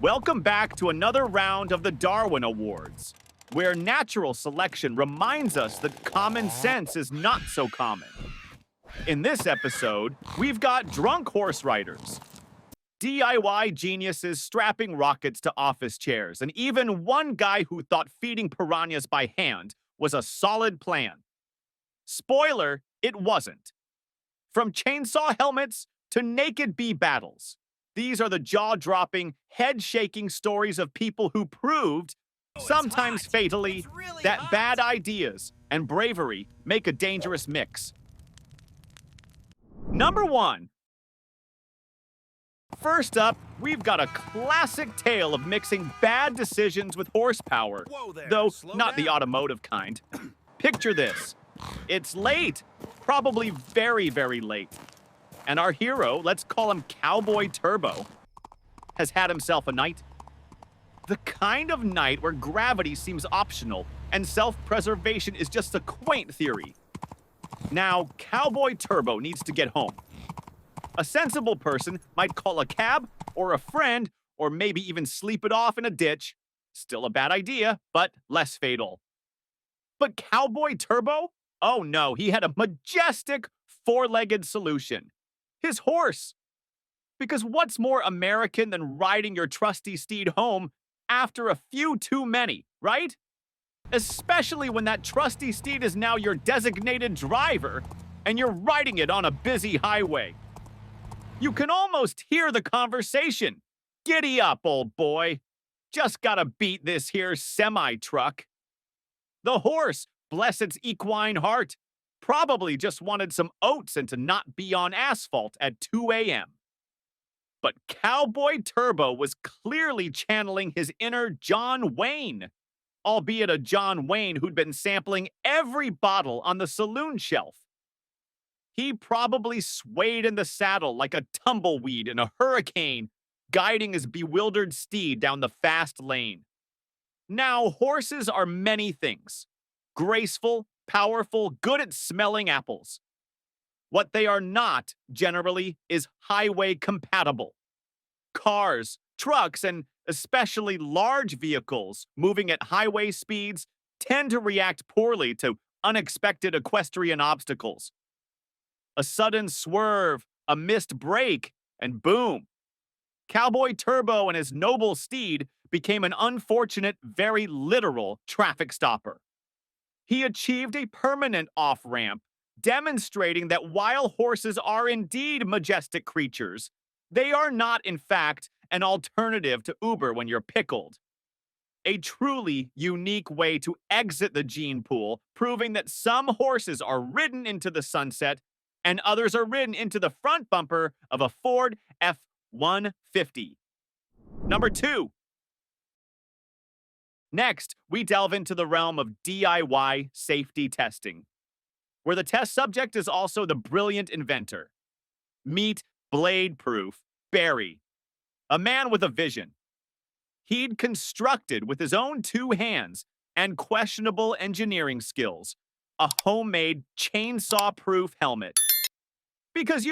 Welcome back to another round of the Darwin Awards, where natural selection reminds us that common sense is not so common. In this episode, we've got drunk horse riders, DIY geniuses strapping rockets to office chairs, and even one guy who thought feeding piranhas by hand was a solid plan. Spoiler, it wasn't. From chainsaw helmets to naked bee battles, these are the jaw-dropping, head-shaking stories of people who proved, sometimes fatally, that bad ideas and bravery make a dangerous mix. Number 1. First up, we've got a classic tale of mixing bad decisions with horsepower, though not the automotive kind. Picture this. It's late, probably very, very late. And our hero, let's call him Cowboy Turbo, has had himself a night. The kind of night where gravity seems optional and self-preservation is just a quaint theory. Now, Cowboy Turbo needs to get home. A sensible person might call a cab or a friend or maybe even sleep it off in a ditch. Still a bad idea, but less fatal. But Cowboy Turbo? Oh no, he had a majestic four-legged solution. His horse. Because what's more American than riding your trusty steed home after a few too many, right? Especially when that trusty steed is now your designated driver and you're riding it on a busy highway. You can almost hear the conversation. Giddy up, old boy. Just gotta beat this here semi-truck. The horse, bless its equine heart, probably just wanted some oats and to not be on asphalt at 2 a.m. But Cowboy Turbo was clearly channeling his inner John Wayne, albeit a John Wayne who'd been sampling every bottle on the saloon shelf. He probably swayed in the saddle like a tumbleweed in a hurricane, guiding his bewildered steed down the fast lane. Now, horses are many things. Graceful, powerful, good at smelling apples. What they are not, generally, is highway compatible. Cars, trucks, and especially large vehicles moving at highway speeds tend to react poorly to unexpected equestrian obstacles. A sudden swerve, a missed break, and boom. Cowboy Turbo and his noble steed became an unfortunate, very literal traffic stopper. He achieved a permanent off-ramp, demonstrating that while horses are indeed majestic creatures, they are not, in fact, an alternative to Uber when you're pickled. A truly unique way to exit the gene pool, proving that some horses are ridden into the sunset and others are ridden into the front bumper of a Ford F-150. Number 2. Next, we delve into the realm of DIY safety testing, where the test subject is also the brilliant inventor. Meet blade-proof Barry, a man with a vision. He'd constructed with his own 2 hands and questionable engineering skills a homemade chainsaw-proof helmet. Because,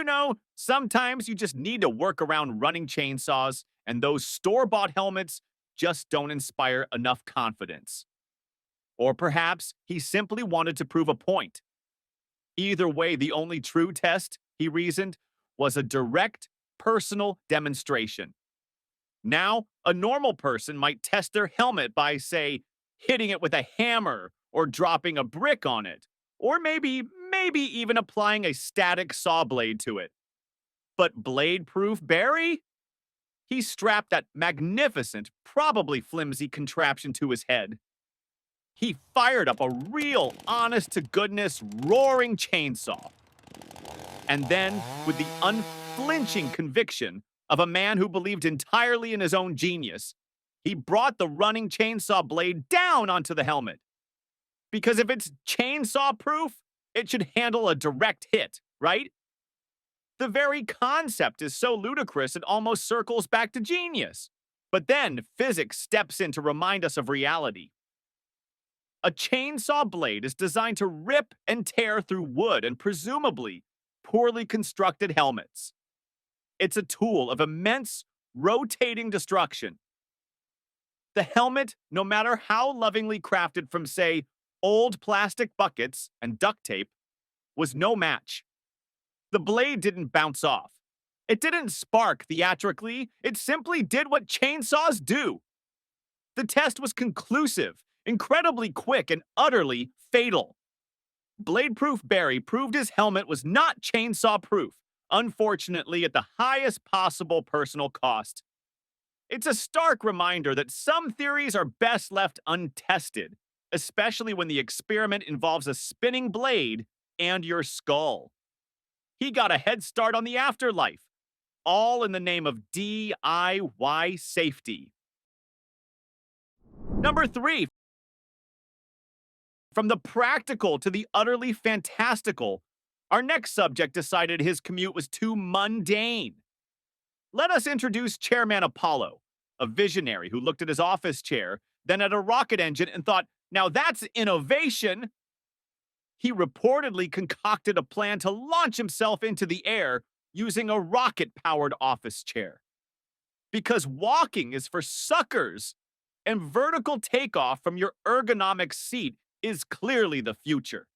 sometimes you just need to work around running chainsaws, and those store-bought helmets just don't inspire enough confidence. Or perhaps he simply wanted to prove a point. Either way, the only true test, he reasoned, was a direct, personal demonstration. Now, a normal person might test their helmet by, say, hitting it with a hammer or dropping a brick on it, or maybe even applying a static saw blade to it. But blade-proof Barry? He strapped that magnificent, probably flimsy contraption to his head. He fired up a real, honest-to-goodness, roaring chainsaw. And then, with the unflinching conviction of a man who believed entirely in his own genius, he brought the running chainsaw blade down onto the helmet. Because if it's chainsaw-proof, it should handle a direct hit, right? The very concept is so ludicrous it almost circles back to genius. But then physics steps in to remind us of reality. A chainsaw blade is designed to rip and tear through wood and presumably poorly constructed helmets. It's a tool of immense rotating destruction The helmet, no matter how lovingly crafted from, say, old plastic buckets and duct tape, was no match. The blade didn't bounce off. It didn't spark theatrically. It simply did what chainsaws do. The test was conclusive, incredibly quick, and utterly fatal. Blade-proof Barry proved his helmet was not chainsaw-proof, unfortunately at the highest possible personal cost. It's a stark reminder that some theories are best left untested, especially when the experiment involves a spinning blade and your skull. He got a head start on the afterlife, all in the name of DIY safety. Number 3. From the practical to the utterly fantastical, our next subject decided his commute was too mundane. Let us introduce Chairman Apollo, a visionary who looked at his office chair, then at a rocket engine and thought, now that's innovation. He reportedly concocted a plan to launch himself into the air using a rocket-powered office chair. Because walking is for suckers, and vertical takeoff from your ergonomic seat is clearly the future.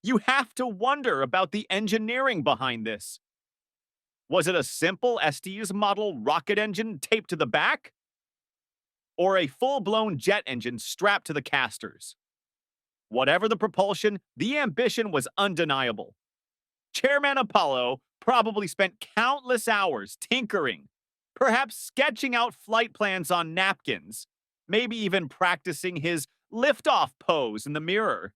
You have to wonder about the engineering behind this. Was it a simple Estes model rocket engine taped to the back? Or a full-blown jet engine strapped to the casters? Whatever the propulsion, the ambition was undeniable. Chairman Apollo probably spent countless hours tinkering, perhaps sketching out flight plans on napkins, maybe even practicing his liftoff pose in the mirror.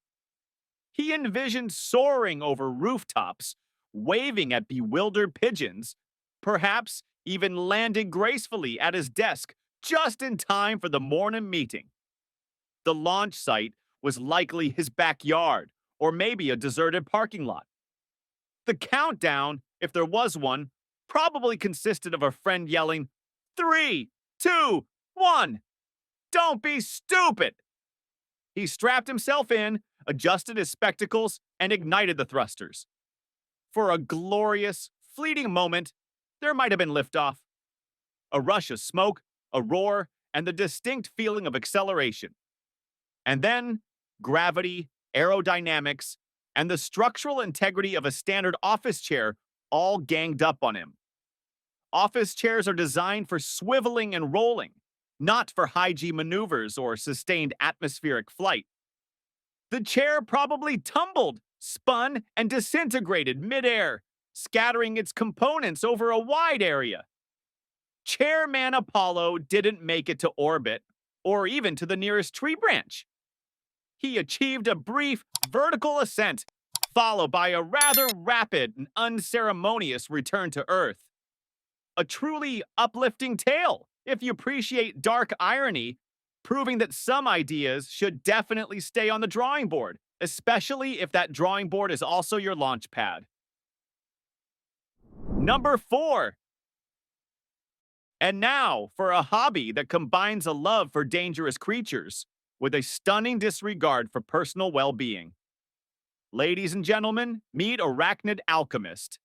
He envisioned soaring over rooftops, waving at bewildered pigeons, perhaps even landing gracefully at his desk just in time for the morning meeting. The launch site was likely his backyard, or maybe a deserted parking lot. The countdown, if there was one, probably consisted of a friend yelling, 3, 2, 1, don't be stupid! He strapped himself in, adjusted his spectacles, and ignited the thrusters. For a glorious, fleeting moment, there might have been liftoff. A rush of smoke, a roar, and the distinct feeling of acceleration. And then, gravity, aerodynamics, and the structural integrity of a standard office chair all ganged up on him. Office chairs are designed for swiveling and rolling, not for high-G maneuvers or sustained atmospheric flight. The chair probably tumbled, spun, and disintegrated midair, scattering its components over a wide area. Chairman Apollo didn't make it to orbit, or even to the nearest tree branch. He achieved a brief vertical ascent, followed by a rather rapid and unceremonious return to Earth. A truly uplifting tale, if you appreciate dark irony, proving that some ideas should definitely stay on the drawing board, especially if that drawing board is also your launch pad. Number 4. And now, for a hobby that combines a love for dangerous creatures with a stunning disregard for personal well-being. Ladies and gentlemen, meet Arachnid Alchemist.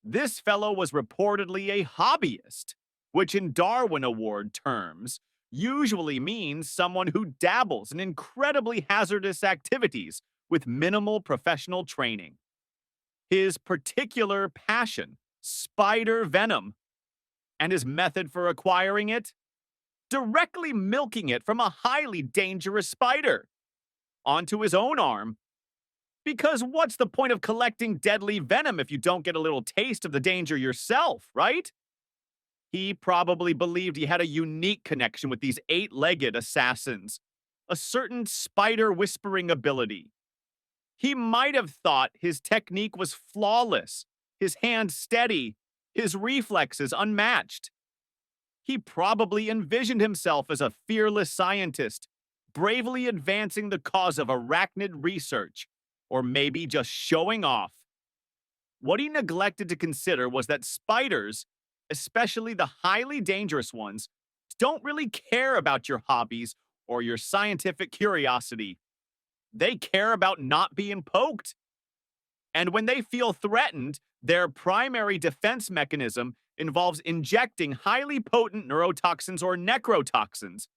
This fellow was reportedly a hobbyist, which in Darwin Award terms usually means someone who dabbles in incredibly hazardous activities with minimal professional training. His particular passion, spider venom, and his method for acquiring it? Directly milking it from a highly dangerous spider onto his own arm. Because what's the point of collecting deadly venom if you don't get a little taste of the danger yourself, right? He probably believed he had a unique connection with these 8-legged assassins, a certain spider whispering ability. He might have thought his technique was flawless, his hand steady, his reflexes unmatched. He probably envisioned himself as a fearless scientist, bravely advancing the cause of arachnid research, or maybe just showing off. What he neglected to consider was that spiders, especially the highly dangerous ones, don't really care about your hobbies or your scientific curiosity. They care about not being poked. And when they feel threatened, Their primary defense mechanism involves injecting highly potent neurotoxins or necrotoxins.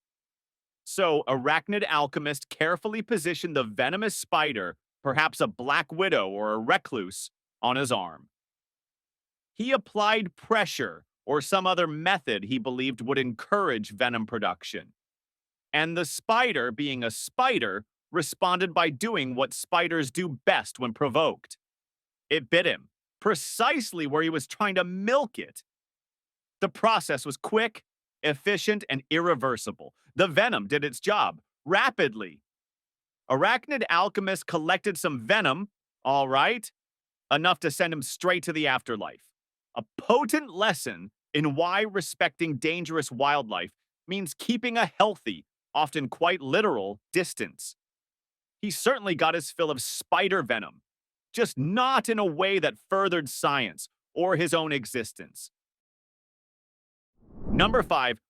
So, arachnid alchemist carefully positioned the venomous spider, perhaps a black widow or a recluse, on his arm. He applied pressure or some other method he believed would encourage venom production. And the spider, being a spider, responded by doing what spiders do best when provoked. It bit him, precisely where he was trying to milk it. The process was quick, efficient, and irreversible. The venom did its job rapidly. Arachnid alchemist collected some venom, all right, enough to send him straight to the afterlife. A potent lesson in why respecting dangerous wildlife means keeping a healthy, often quite literal, distance. He certainly got his fill of spider venom, just not in a way that furthered science or his own existence. Number 5.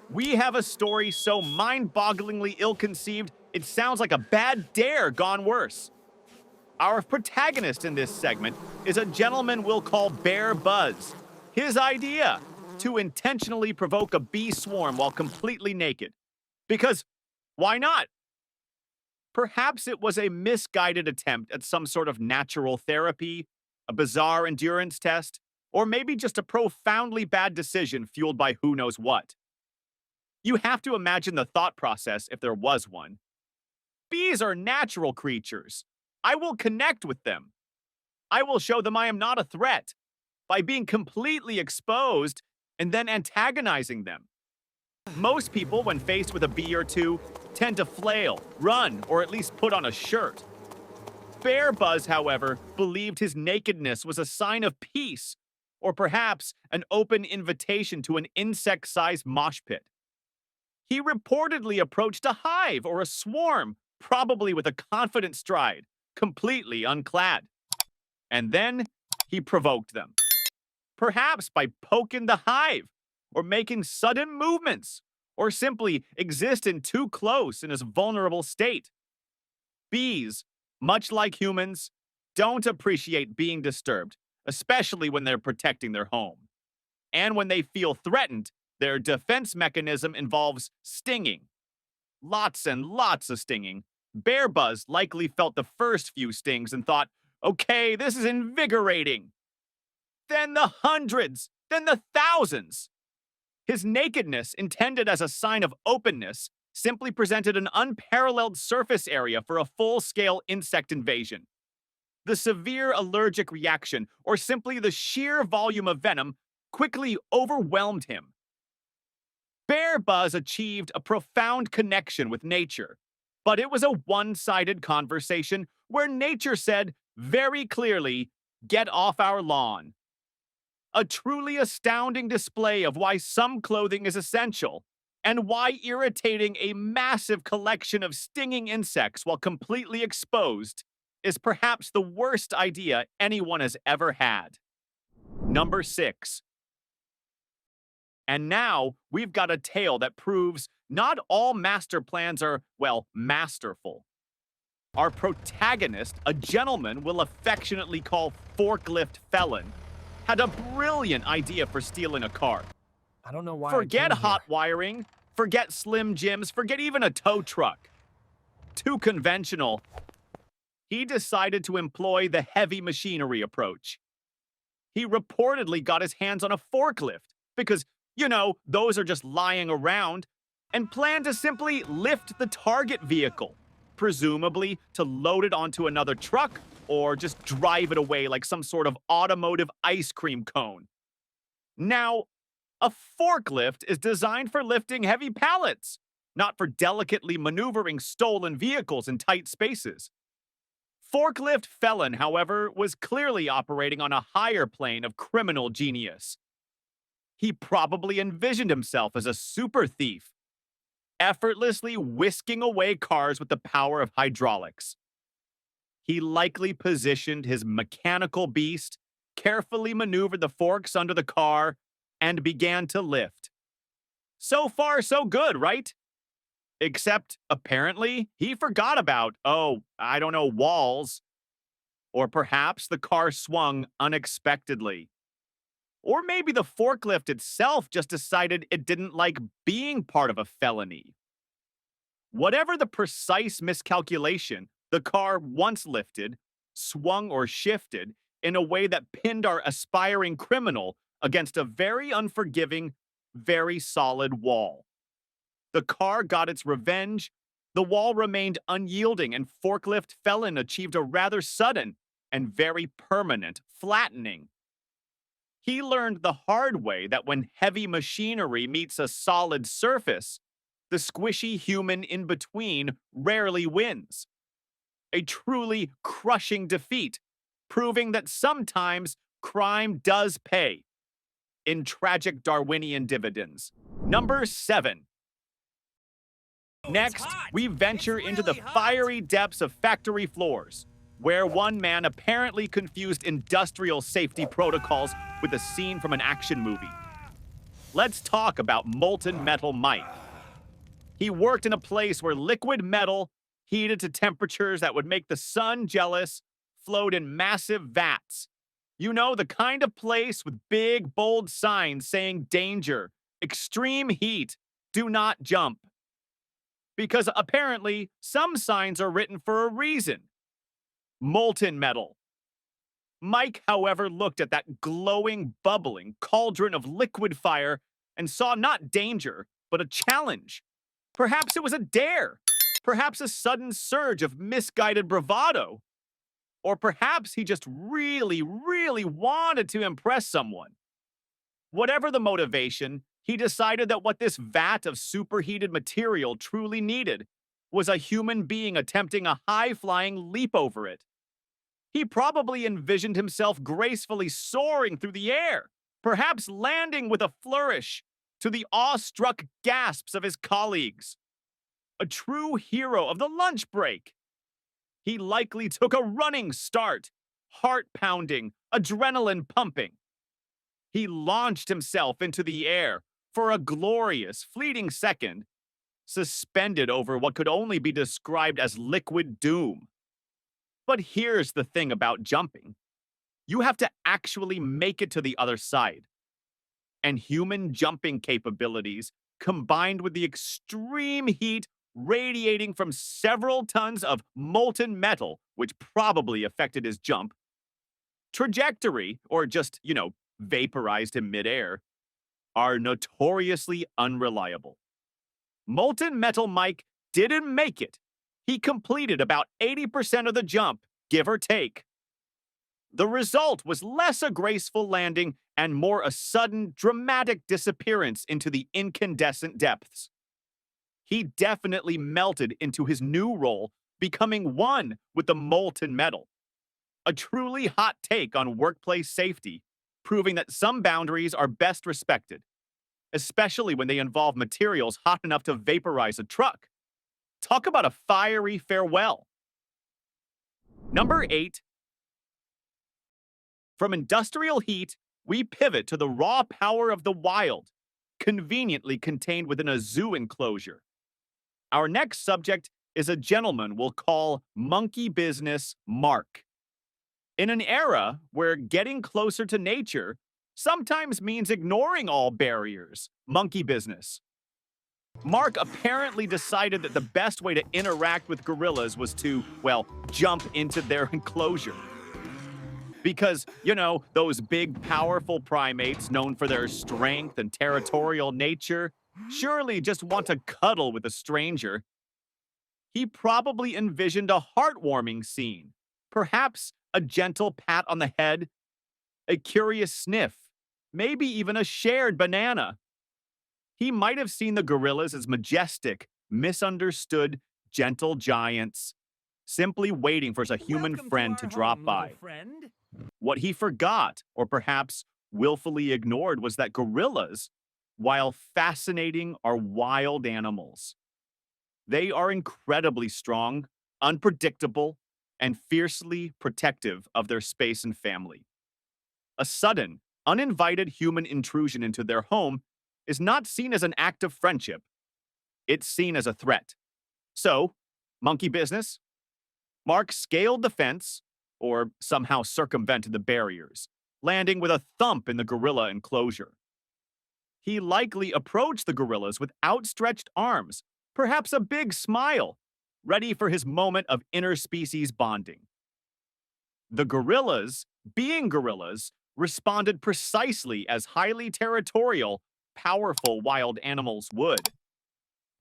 We have a story so mind-bogglingly ill-conceived, it sounds like a bad dare gone worse. Our protagonist in this segment is a gentleman we'll call Bear Buzz. His idea, to intentionally provoke a bee swarm while completely naked. Because, why not? Perhaps it was a misguided attempt at some sort of natural therapy, a bizarre endurance test, or maybe just a profoundly bad decision fueled by who knows what. You have to imagine the thought process if there was one. Bees are natural creatures. I will connect with them. I will show them I am not a threat by being completely exposed and then antagonizing them. Most people, when faced with a bee or two, tend to flail, run, or at least put on a shirt. Bear Buzz, however, believed his nakedness was a sign of peace, or perhaps an open invitation to an insect-sized mosh pit. He reportedly approached a hive or a swarm, probably with a confident stride, completely unclad. And then he provoked them. Perhaps by poking the hive, or making sudden movements, or simply existing too close in his vulnerable state. Bees, much like humans, don't appreciate being disturbed, especially when they're protecting their home. And when they feel threatened, their defense mechanism involves stinging. Lots and lots of stinging. Bear Buzz likely felt the first few stings and thought, okay, this is invigorating. Then the hundreds, then the thousands. His nakedness, intended as a sign of openness, simply presented an unparalleled surface area for a full-scale insect invasion. The severe allergic reaction, or simply the sheer volume of venom, quickly overwhelmed him. Bear Buzz achieved a profound connection with nature, but it was a one-sided conversation where nature said very clearly, "Get off our lawn." A truly astounding display of why some clothing is essential, and why irritating a massive collection of stinging insects while completely exposed is perhaps the worst idea anyone has ever had. Number 6. And now we've got a tale that proves not all master plans are, well, masterful. Our protagonist, a gentleman we'll affectionately call Forklift Felon, had a brilliant idea for stealing a car. I don't know why. Forget hot wiring, forget Slim Jims, forget even a tow truck. Too conventional. He decided to employ the heavy machinery approach. He reportedly got his hands on a forklift because, those are just lying around, and planned to simply lift the target vehicle, presumably to load it onto another truck or just drive it away like some sort of automotive ice cream cone. Now, a forklift is designed for lifting heavy pallets, not for delicately maneuvering stolen vehicles in tight spaces. Forklift Felon, however, was clearly operating on a higher plane of criminal genius. He probably envisioned himself as a super thief, effortlessly whisking away cars with the power of hydraulics. He likely positioned his mechanical beast, carefully maneuvered the forks under the car, and began to lift. So far, so good, right? Except, apparently, he forgot about, walls. Or perhaps the car swung unexpectedly. Or maybe the forklift itself just decided it didn't like being part of a felony. Whatever the precise miscalculation, the car once lifted, swung or shifted in a way that pinned our aspiring criminal against a very unforgiving, very solid wall. The car got its revenge, the wall remained unyielding, and forklift felon achieved a rather sudden and very permanent flattening. He learned the hard way that when heavy machinery meets a solid surface, the squishy human in between rarely wins. A truly crushing defeat, proving that sometimes crime does pay in tragic Darwinian dividends. Number 7. Next, we venture into the fiery depths of factory floors, where one man apparently confused industrial safety protocols with a scene from an action movie. Let's talk about Molten Metal Mike. He worked in a place where liquid metal, heated to temperatures that would make the sun jealous, flowed in massive vats. You know, the kind of place with big, bold signs saying danger, extreme heat, do not jump. Because apparently, some signs are written for a reason. Molten metal. Mike, however, looked at that glowing, bubbling cauldron of liquid fire and saw not danger, but a challenge. Perhaps it was a dare. Perhaps a sudden surge of misguided bravado. Or perhaps he just really, really wanted to impress someone. Whatever the motivation, he decided that what this vat of superheated material truly needed was a human being attempting a high-flying leap over it. He probably envisioned himself gracefully soaring through the air, perhaps landing with a flourish to the awestruck gasps of his colleagues. A true hero of the lunch break. He likely took a running start, heart pounding, adrenaline pumping. He launched himself into the air for a glorious, fleeting second, suspended over what could only be described as liquid doom. But here's the thing about jumping. You have to actually make it to the other side. And human jumping capabilities, combined with the extreme heat radiating from several tons of molten metal, which probably affected his jump, trajectory, or just, vaporized him midair, are notoriously unreliable. Molten Metal Mike didn't make it. He completed about 80% of the jump, give or take. The result was less a graceful landing and more a sudden, dramatic disappearance into the incandescent depths. He definitely melted into his new role, becoming one with the molten metal. A truly hot take on workplace safety, proving that some boundaries are best respected, especially when they involve materials hot enough to vaporize a truck. Talk about a fiery farewell. Number 8. From industrial heat, we pivot to the raw power of the wild, conveniently contained within a zoo enclosure. Our next subject is a gentleman we'll call Monkey Business Mark. In an era where getting closer to nature sometimes means ignoring all barriers, monkey business. Mark apparently decided that the best way to interact with gorillas was to, jump into their enclosure. Because, those big, powerful primates known for their strength and territorial nature surely just want to cuddle with a stranger. He probably envisioned a heartwarming scene, perhaps a gentle pat on the head, a curious sniff, maybe even a shared banana. He might have seen the gorillas as majestic, misunderstood, gentle giants, simply waiting for a human friend to drop by. What he forgot, or perhaps willfully ignored, was that gorillas, while fascinating, are wild animals. They are incredibly strong, unpredictable, and fiercely protective of their space and family. A sudden, uninvited human intrusion into their home is not seen as an act of friendship. It's seen as a threat. So, monkey business. Mark scaled the fence, or somehow circumvented the barriers, landing with a thump in the gorilla enclosure. He likely approached the gorillas with outstretched arms, perhaps a big smile, ready for his moment of interspecies bonding. The gorillas, being gorillas, responded precisely as highly territorial, powerful wild animals would.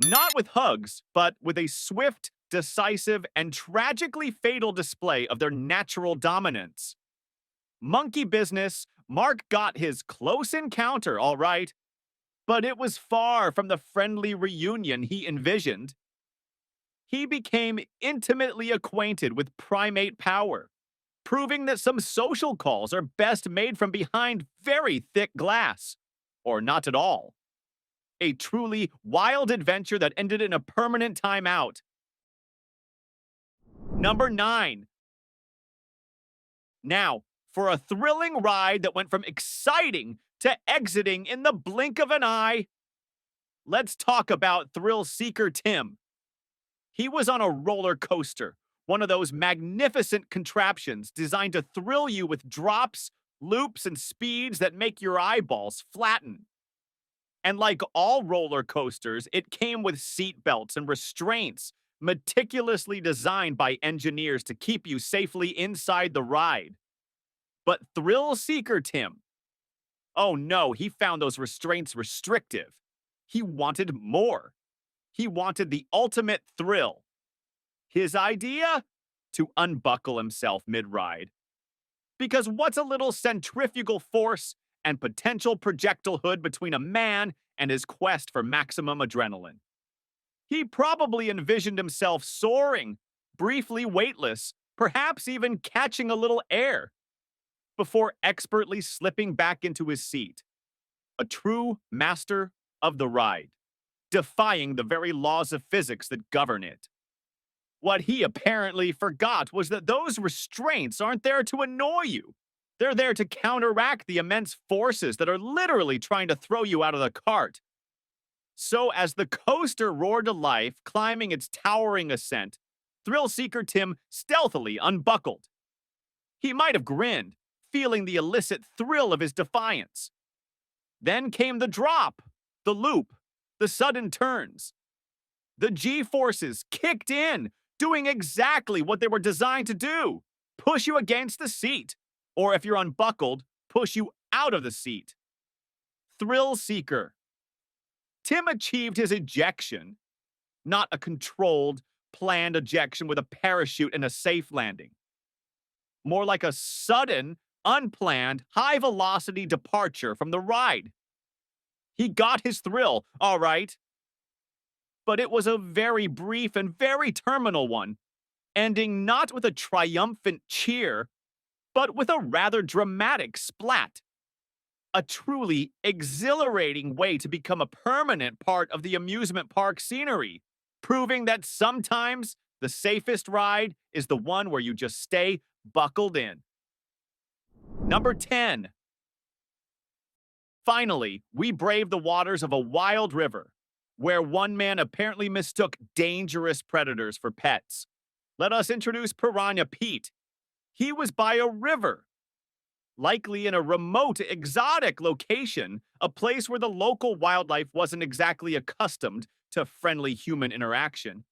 Not with hugs, but with a swift, decisive, and tragically fatal display of their natural dominance. Monkey business, Mark got his close encounter, all right, but it was far from the friendly reunion he envisioned. He became intimately acquainted with primate power, proving that some social calls are best made from behind very thick glass, or not at all. A truly wild adventure that ended in a permanent timeout. Number 9. Now, for a thrilling ride that went from exciting to exiting in the blink of an eye, let's talk about thrill seeker Tim. He was on a roller coaster, one of those magnificent contraptions designed to thrill you with drops, loops, and speeds that make your eyeballs flatten. And like all roller coasters, it came with seat belts and restraints meticulously designed by engineers to keep you safely inside the ride. But thrill seeker Tim, oh no, he found those restraints restrictive. He wanted more. He wanted the ultimate thrill. His idea? To unbuckle himself mid-ride. Because what's a little centrifugal force and potential projectile hood between a man and his quest for maximum adrenaline? He probably envisioned himself soaring, briefly weightless, perhaps even catching a little air, before expertly slipping back into his seat. A true master of the ride, defying the very laws of physics that govern it. What he apparently forgot was that those restraints aren't there to annoy you. They're there to counteract the immense forces that are literally trying to throw you out of the cart. So as the coaster roared to life, climbing its towering ascent, thrill seeker Tim stealthily unbuckled. He might have grinned, feeling the illicit thrill of his defiance. Then came the drop, the loop, the sudden turns. The G-forces kicked in, doing exactly what they were designed to do: push you against the seat, or if you're unbuckled, push you out of the seat. Thrill seeker. Tim achieved his ejection, not a controlled, planned ejection with a parachute and a safe landing. More like a sudden, unplanned, high-velocity departure from the ride. He got his thrill, all right. But it was a very brief and very terminal one, ending not with a triumphant cheer, but with a rather dramatic splat. A truly exhilarating way to become a permanent part of the amusement park scenery, proving that sometimes the safest ride is the one where you just stay buckled in. Number 10. Finally, we braved the waters of a wild river, where one man apparently mistook dangerous predators for pets. Let us introduce Piranha Pete. He was by a river, likely in a remote, exotic location, a place where the local wildlife wasn't exactly accustomed to friendly human interaction.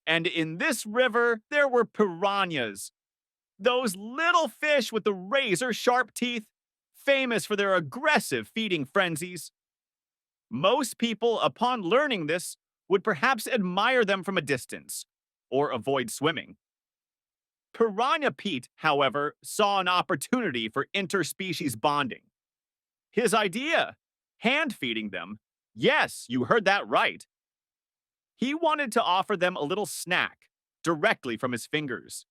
And in this river, there were piranhas. Those little fish with the razor-sharp teeth, famous for their aggressive feeding frenzies. Most people, upon learning this, would perhaps admire them from a distance, or avoid swimming. Piranha Pete, however, saw an opportunity for interspecies bonding. His idea, hand-feeding them, yes, you heard that right. He wanted to offer them a little snack, directly from his fingers.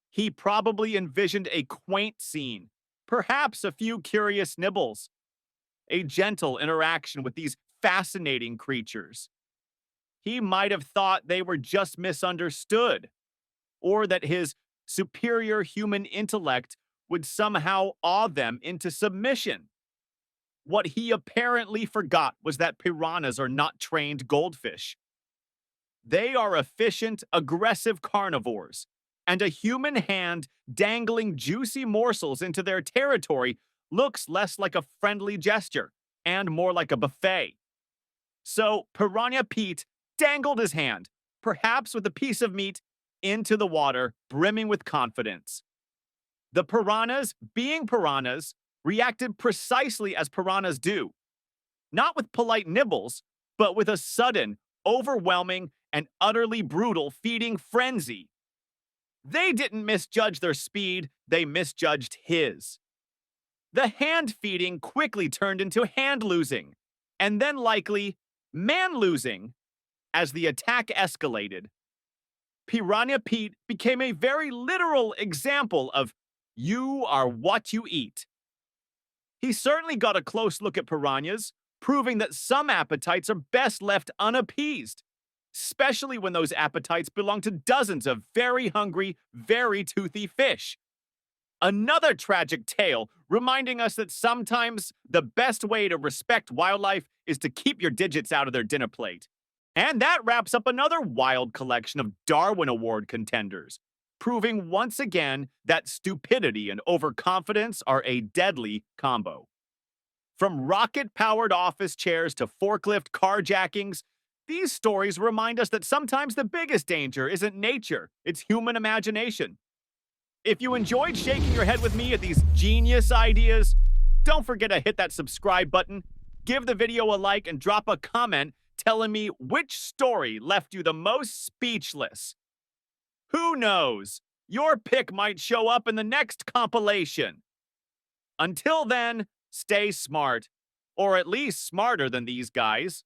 He probably envisioned a quaint scene, perhaps a few curious nibbles, a gentle interaction with these fascinating creatures. He might have thought they were just misunderstood, or that his superior human intellect would somehow awe them into submission. What he apparently forgot was that piranhas are not trained goldfish. They are efficient, aggressive carnivores, and a human hand dangling juicy morsels into their territory looks less like a friendly gesture and more like a buffet. So Piranha Pete dangled his hand, perhaps with a piece of meat, into the water, brimming with confidence. The piranhas, being piranhas, reacted precisely as piranhas do. Not with polite nibbles, but with a sudden, overwhelming, and utterly brutal feeding frenzy. They didn't misjudge their speed, they misjudged his. The hand feeding quickly turned into hand losing, and then likely man losing as the attack escalated. Piranha Pete became a very literal example of you are what you eat. He certainly got a close look at piranhas, proving that some appetites are best left unappeased, especially when those appetites belong to dozens of very hungry, very toothy fish. Another tragic tale reminding us that sometimes the best way to respect wildlife is to keep your digits out of their dinner plate. And that wraps up another wild collection of Darwin Award contenders, proving once again that stupidity and overconfidence are a deadly combo. From rocket-powered office chairs to forklift carjackings, these stories remind us that sometimes the biggest danger isn't nature, it's human imagination. If you enjoyed shaking your head with me at these genius ideas, don't forget to hit that subscribe button, give the video a like, and drop a comment telling me which story left you the most speechless. Who knows? Your pick might show up in the next compilation. Until then, stay smart, or at least smarter than these guys.